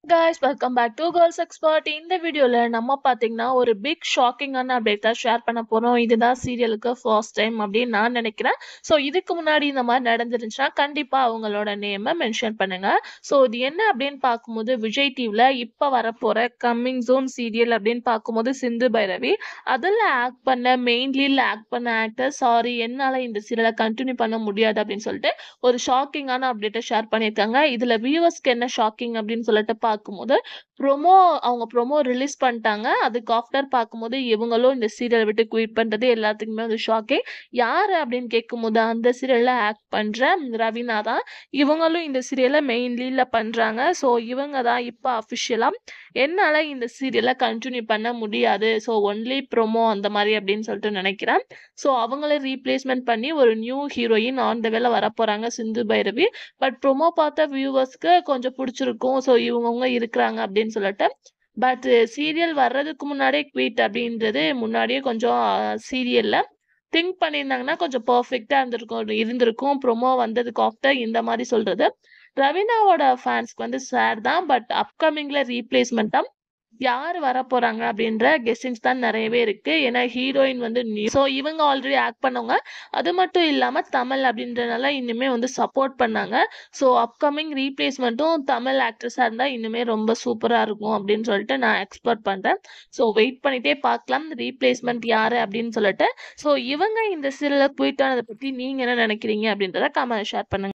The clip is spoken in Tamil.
guys, welcome back to Girls Expert. இந்த வீடியோல நம்ம பாத்தீங்கன்னா ஒரு பிக் ஷாக்கிங்கான அப்டேட் தான் ஷேர் பண்ண போறோம். இதுதான் சீரியலுக்கு ஃபர்ஸ்ட் டைம் அப்படின்னு நான் நினைக்கிறேன். ஸோ இதுக்கு முன்னாடி இந்த மாதிரி நடந்துருந்துச்சுன்னா கண்டிப்பா அவங்களோட நேமை மென்ஷன் பண்ணுங்க. ஸோ இது என்ன அப்படின்னு பார்க்கும்போது விஜய் டிவில இப்ப வரப்போற கம்மிங் ஜோன் சீரியல் அப்படின்னு பார்க்கும்போது சிந்து பைரவி அதுல ஆக்ட் பண்ண மெயின் லீட்ல ஆக்ட் பண்ண ஆக்டர் சாரி என்னால இந்த சீரியலை கண்டினியூ பண்ண முடியாது அப்படின்னு சொல்லிட்டு ஒரு ஷாக்கிங்கான அப்டேட்டை ஷேர் பண்ணியிருக்காங்க. இதுல வியூவர்ஸ்க்கு என்ன ஷாக்கிங் அப்படின்னு சொல்லிட்டு பார்க்கும்போது அவங்க ப்ரோமோ ரிலீஸ் பண்ணிட்டாங்க. அதுக்கு ஆஃப்டர் பார்க்கும்போது இவங்களும் இந்த சீரியலை விட்டு குயிட் பண்றது எல்லாத்துக்குமே வந்து ஷாக்கிங். யாரு அப்படின்னு கேட்கும்போது அந்த சீரியல்ல ஆக்ட் பண்ற ரவீனா தான். இவங்களும் இந்த சீரியலை மெயின் லீட்ல பண்றாங்க. ஸோ இவங்க தான் இப்போ அஃபிஷியலா என்னால இந்த சீரியலை கண்டினியூ பண்ண முடியாது, ஸோ ஒன்லி ப்ரோமோ அந்த மாதிரி அப்படின்னு சொல்லிட்டு நினைக்கிறேன். ஸோ அவங்கள ரீப்ளேஸ்மெண்ட் பண்ணி ஒரு நியூ ஹீரோயின் ஆன் த வேல வரப்போறாங்க சிந்து பைரவி. பட் ப்ரோமோ பார்த்த வியூவர்ஸ்க்கு கொஞ்சம் பிடிச்சிருக்கும், ஸோ இவங்கவுங்க இருக்கிறாங்க அப்படின்னு சொல்லிட்டு. பட் சீரியல் வர்றதுக்கு முன்னாடியே குயிட் அப்படின்றது முன்னாடியே கொஞ்சம் சீரியல்ல திங்க் பண்ணியிருந்தாங்கன்னா கொஞ்சம் பர்ஃபெக்டா இருந்திருக்கும். ப்ரோமோ வந்ததுக்கு ஆஃப்டர் இந்த மாதிரி சொல்றது ரவீனாவோட ஃபேன்ஸ்க்கு வந்து சேட் தான். பட் அப்கமிங்ல ரீப்ளேஸ்மெண்ட்டா யார் வரப்போறாங்க அப்படின்ற கெஸ்டிங்ஸ் தான் நிறையவே இருக்கு. ஏன்னா ஹீரோயின் வந்து நியூ, ஸோ இவங்க ஆல்ரெடி ஆக்ட் பண்ணவங்க. அது மட்டும் இல்லாம தமிழ் அப்படின்றனால இன்னுமே வந்து சப்போர்ட் பண்ணாங்க. ஸோ அப்கமிங் ரீப்ளேஸ்மெண்ட்டும் தமிழ் ஆக்ட்ரஸா இருந்தா இன்னுமே ரொம்ப சூப்பரா இருக்கும் அப்படின்னு சொல்லிட்டு நான் எக்ஸ்பெக்ட் பண்றேன். ஸோ வெயிட் பண்ணிட்டே பார்க்கலாம் ரீப்ளேஸ்மெண்ட் யாரு அப்படின்னு சொல்லிட்டு. ஸோ இவங்க இந்த சீரியல்ல குயிட் ஆனதை பத்தி நீங்க என்ன நினைக்கிறீங்க அப்படின்றத கமெண்ட் ஷேர் பண்ணுங்க.